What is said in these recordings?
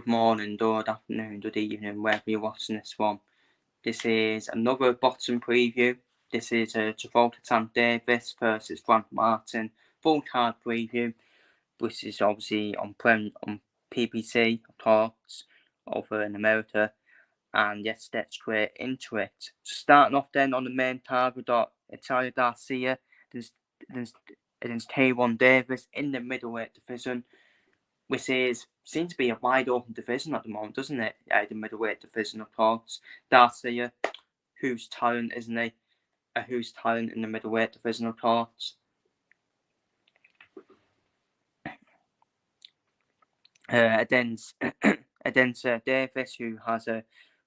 good morning, good afternoon, good evening, wherever you're watching this from. This is another boxing preview. This is Gervonta Tam Davis versus Frank Martin full card preview, which is obviously on PPC talks over in America. And yes, let's straight into it. Starting off then on the main card, we've got Italia Garcia against K1 Davis in the middleweight division, which seems to be a wide open division at the moment, doesn't it? The middleweight division, of course. Garcia, who's talent, isn't he? Who's talent in the middleweight division, of course. Against Davis, who has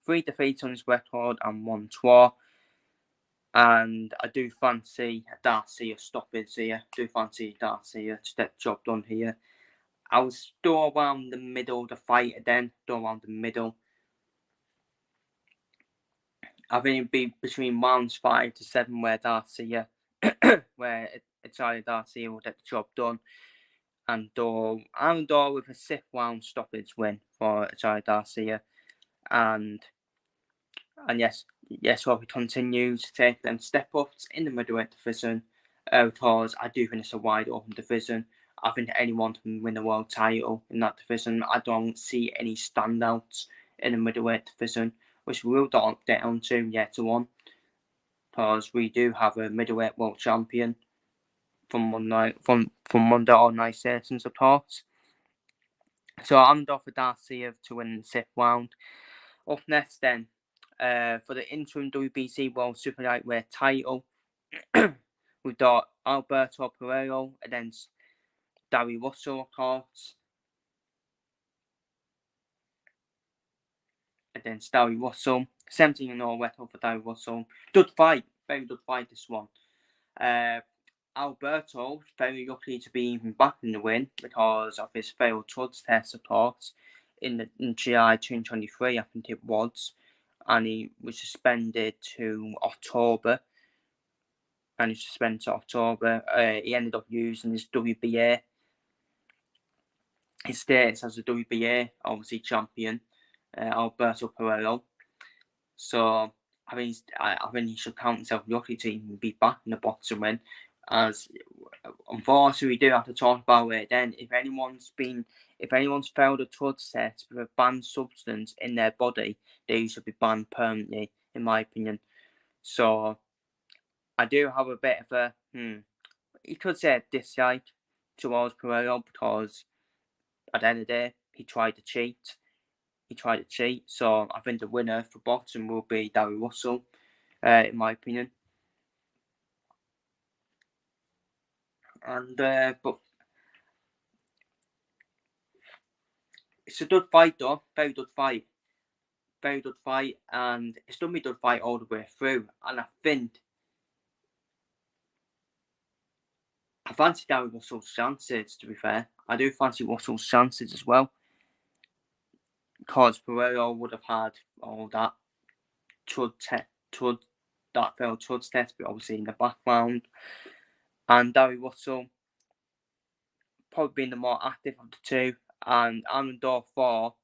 3 defeats on his record and 1 draw. And I do fancy Garcia stoppage here. I do fancy Garcia to get the job done here. I will still around the middle of the fight again. Still around the middle. I think it'd be between rounds 5 to 7 where Garcia, where Italia Garcia will get the job done. And Dor with a 6th round stoppage win for Italia Garcia. And yes, Robbie continues to take them step ups in the middleweight division, because I do think it's a wide open division. I think anyone can win the world title in that division. I don't see any standouts in the middleweight division, which we will get on to later on, because we do have a middleweight world champion from Monday or night sessions, of course. So I'm off for Garcia to win the 6th round. Up next then, for the interim WBC World Super Lightweight title, we've got Alberto Pereiro against Darry Russell, of course. Against Darry Russell, 17-0 record for Darry Russell. Good fight, very good fight this one. Alberto very lucky to be even back in the win because of his failed drugs test, of course, in July 2023, I think it was, and he was suspended to October. He ended up using his WBA. His status as a WBA, obviously champion, Alberto Pereiro. So I think he should count himself lucky to even be back in the boxing ring. As unfortunately, we do have to talk about it. Then, if anyone's failed a drug test with a banned substance in their body, they should be banned permanently, in my opinion. So I do have a bit of a you could say a dislike towards Pereiro, because at the end of the day, he tried to cheat. So I think the winner for boxing will be Darry Russell, in my opinion. And but it's a good fight, though. Very good fight, and it's going to be a good fight all the way through. And I fancy Darry Russell's chances. To be fair, I do fancy Russell's chances as well, because Pereiro would have had all that failed drug test, but obviously in the background. And Darry Russell probably being the more active of the two, and Amandor for,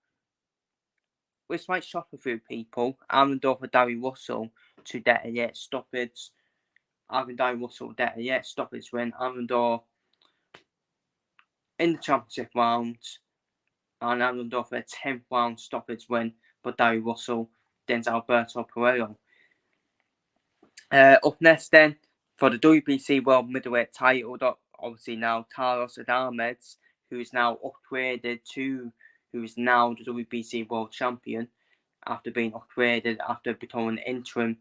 which might shock a few people, Amandor for Darry Russell to detonate stoppage. Having Darry Russell detonate stoppage win, Amandor in the championship rounds, and Amandor for a 10th round stoppage win for Darry Russell against Alberto Pereiro. Up next then, for the WBC World Middleweight title, obviously now Carlos Adames, who is now the WBC World Champion after being upgraded after becoming interim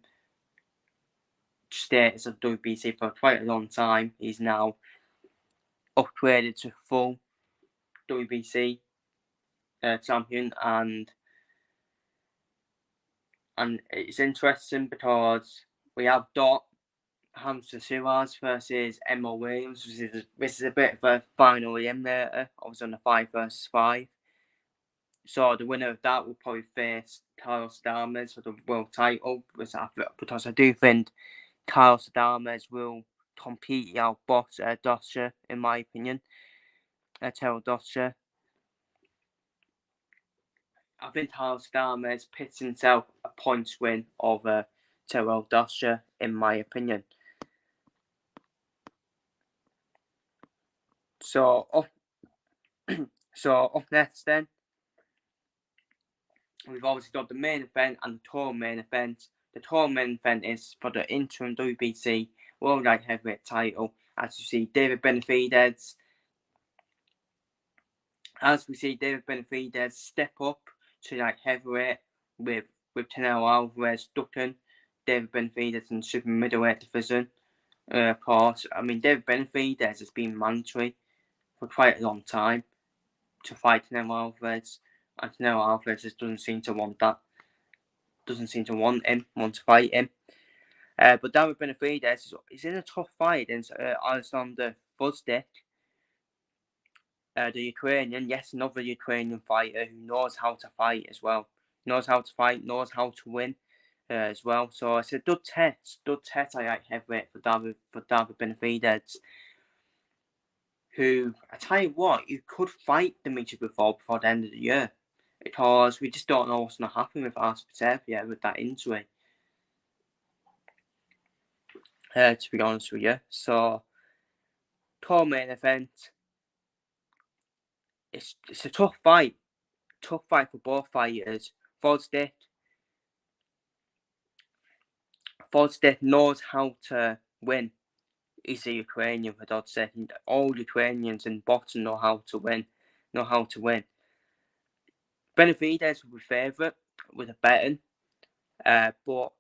status of WBC for quite a long time. He's now upgraded to full WBC champion, and it's interesting because we have Hamza Suarez versus Emma Williams. This is a bit of a final eliminator. I was on a 5 versus 5. So the winner of that will probably face Carlos Adames for the world title, because I do think Carlos Adames will completely outbox Dosha, in my opinion. Terrell Dosha. I think House Garmes pits himself a points win over Terrell Dosher, in my opinion. So up, up next then, we've obviously got the main event and the tour main event. The tour main event is for the interim WBC World Light Heavyweight title. As we see David Benavidez step up to light heavyweight with Canelo Alvarez ducking David Benavidez in the super middleweight division. Of course, I mean, David Benavidez has been mandatory for quite a long time to fight Canelo Alvarez, and Canelo Alvarez just doesn't seem to want that. Doesn't seem to want to fight him. But David Benavidez is in a tough fight against Alexander Fuzdik, the Ukrainian. Yes, another Ukrainian fighter who knows how to fight as well. Knows how to fight, knows how to win as well. So it's a good test I like heavyweight for David Benavidez, who, I tell you what, you could fight Dimitri before the end of the year, because we just don't know what's going to happen with Artur Beterbiev with that injury, to be honest with you. So, tour main event, it's a tough fight for both fighters. Fozdik knows how to win. He's a Ukrainian, for God's sake. All Ukrainians in boxing know how to win. Benavidez would be favourite with a betting, but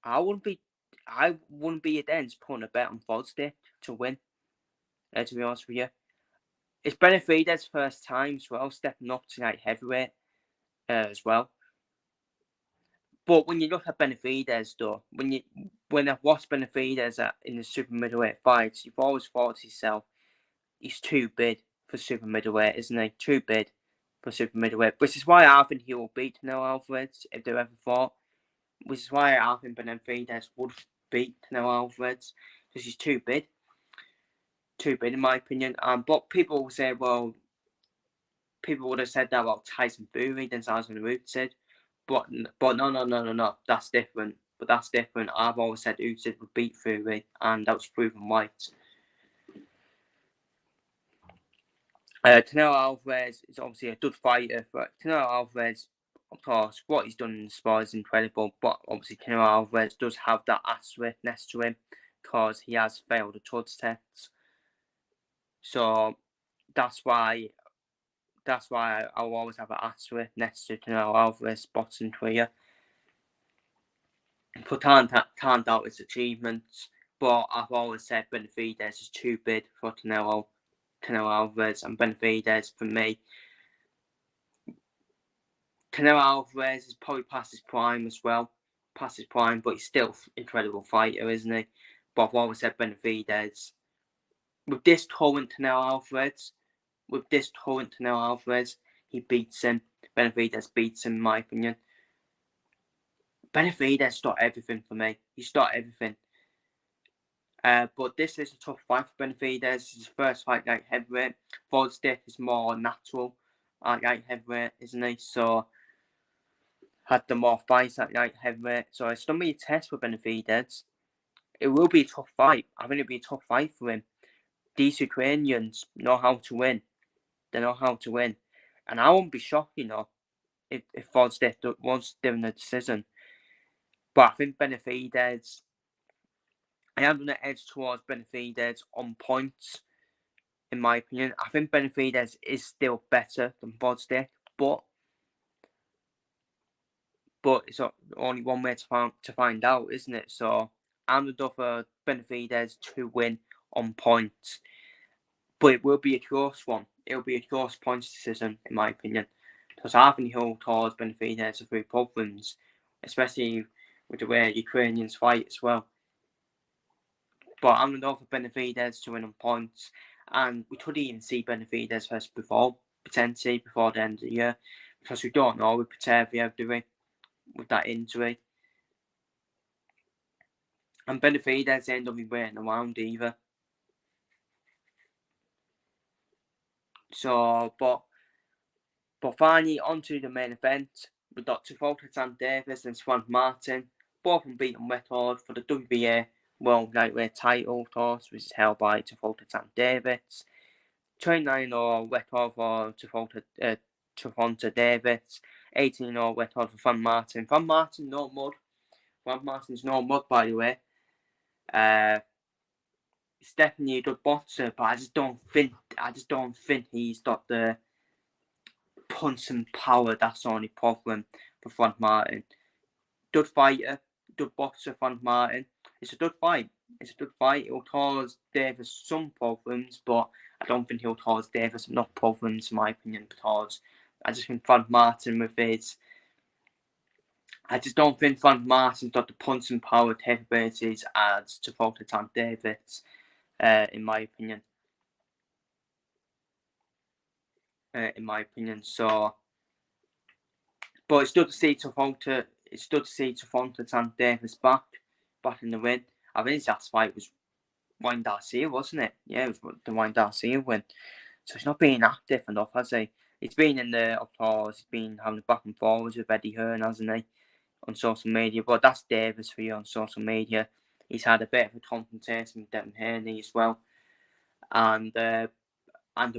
I wouldn't be against putting a bet on Fozdik to win. To be honest with you, it's Benavidez's first time as well, stepping up to light heavyweight as well. But when you look at Benavidez, though, when I watch Benavidez in the super middleweight fights, you've always thought to yourself, he's too big for super middleweight, isn't he? Too big for super middleweight. Which is why I think he will beat Canelo Alvarez if they ever fought. Which is why I think Benavidez would beat Canelo Alvarez, because he's too big. Too big, in my opinion. But people will say, well, people would have said that about Tyson Fury, then Tyson Usyk. But no, that's different. I've always said Usyk would beat Fury, and that was proven right. Canelo Alvarez is obviously a good fighter, but Canelo Alvarez, of course, what he's done in the sport is incredible, but obviously Canelo Alvarez does have that asterisk next to him, because he has failed the TUDS test. So that's why I'll always have an asterisk next to Canelo Alvarez's boxing career. But can't doubt his achievements. But I've always said Benavidez is too big for Canelo Alvarez, and Benavidez, for me, Canelo Alvarez is probably past his prime as well. But he's still an incredible fighter, isn't he? But I've always said Benavidez. With this current Canelo Alvarez, he beats him. Benavidez beats him, in my opinion. Benavidez stopped everything for me. He stopped everything. But this is a tough fight for Benavidez. It's his first fight like heavyweight. Fozdik is more natural like heavyweight, isn't he? So had the more fights at light heavyweight. So it's going to be a test for Benavidez. It will be a tough fight. I think it'll be a tough fight for him. These Ukrainians know how to win. They know how to win. And I won't be shocked, if Fozdik was given a decision. But I think Benavidez, I am going to edge towards Benavidez on points, in my opinion. I think Benavidez is still better than Fozdik, but it's only one way to find out, isn't it? So I'm going to go for Benavidez to win on points. But it will be a close one. It will be a close points decision, in my opinion. Because I think he'll cause Benavidez a few problems, especially with the way Ukrainians fight as well. But I'm going to go for Benavidez to win on points. And we could even see Benavidez first potentially before the end of the year. Because we don't know with Beterbiev, do we? With that injury. And Benavidez ain't going to be waiting around either. So, but finally, onto the main event. we've got Gervonta and Davis and Swan Martin, both unbeaten record for the WBA World Lightweight title, of course, which is held by Gervonta and Davis. 29-0 record for Gervonta Davis, 18-0 record for Van Martin. Van Martin, no mud. Van Martin's no mud, by the way. He's definitely a good boxer, but I just don't think he's got the punch and power. That's the only problem for Van Martin. Good fighter, good boxer, Van Martin. It's a good fight. It'll cause Davis some problems, but I don't think he'll cause Davis enough problems, in my opinion, because I just think Van Martin with his... I just don't think Van Martin's got the punch and power capabilities as Gervonta and Davis, in my opinion. So, but it's good to see Gervonta and Davis back in the win. I think his last fight was Wayne Garcia, wasn't it? Yeah, it was the Wayne Garcia win. So he's not being active enough, has he? He's been in the applause, he's been having back and forwards with Eddie Hearn, hasn't he? On social media. But that's Davis for you on social media. He's had a bit of a confrontation with Devin Haney as well. And the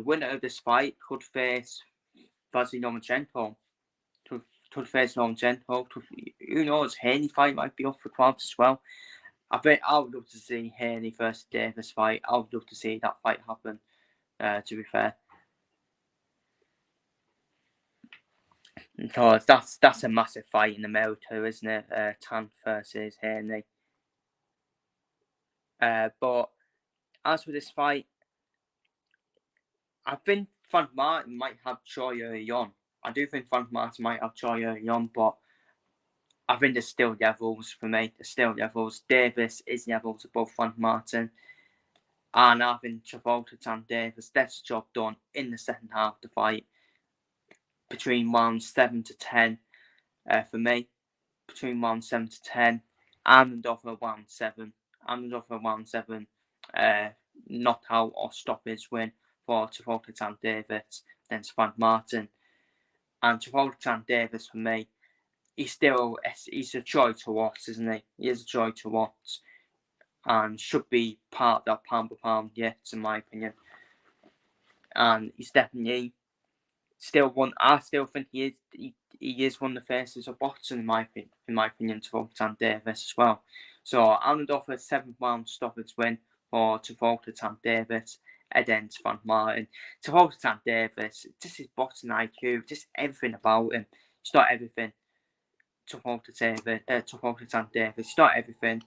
winner of this fight could face Vasily Lomachenko. Could face Lomachenko. Who knows? Haney fight might be up for grabs as well. I would love to see Haney versus Davis fight. I would love to see that fight happen, to be fair. Because that's a massive fight in America, isn't it? Tan versus Haney. But as for this fight, I think Van Martin might have Choi Eui-Yon. I do think Van Martin might have Choi Eui-Yon, but I think there's still levels for me. There's still levels. Davis is levels above Van Martin. And I think Gervonta and Davis, that's the job done in the second half of the fight. Between rounds 7 to 10 for me. Between rounds 7 to 10. And over round 7. Knockout or stoppage win for Gervonta and Davis against Van Martin. And Gervonta and Davis, for me, he's a joy to watch, isn't he? He is a joy to watch. And should be part of that pound for pound, yes, in my opinion. And he's definitely still one. I still think he is one of the faces of boxing, in my opinion, Gervonta and Davis as well. So I'm going to offer a 7th round stoppage win for Gervonta and Davis against Van Martin. Gervonta and Davis, just his boxing IQ, just everything about him. He's got everything. Gervonta and Davis, he's got everything.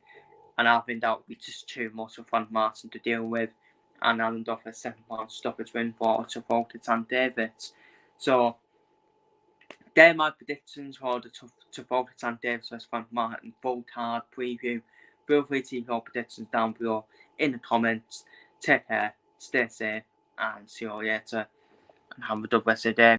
And I think that would be just too much for Van Martin to deal with. And I'm going to offer a 7th round stoppage win for Gervonta and Davis. So, they're my predictions for the Gervonta and Davis vs Van Martin full card preview. Feel free to leave your predictions down below in the comments. Take care, stay safe, and see you all later. And have a good rest of the day.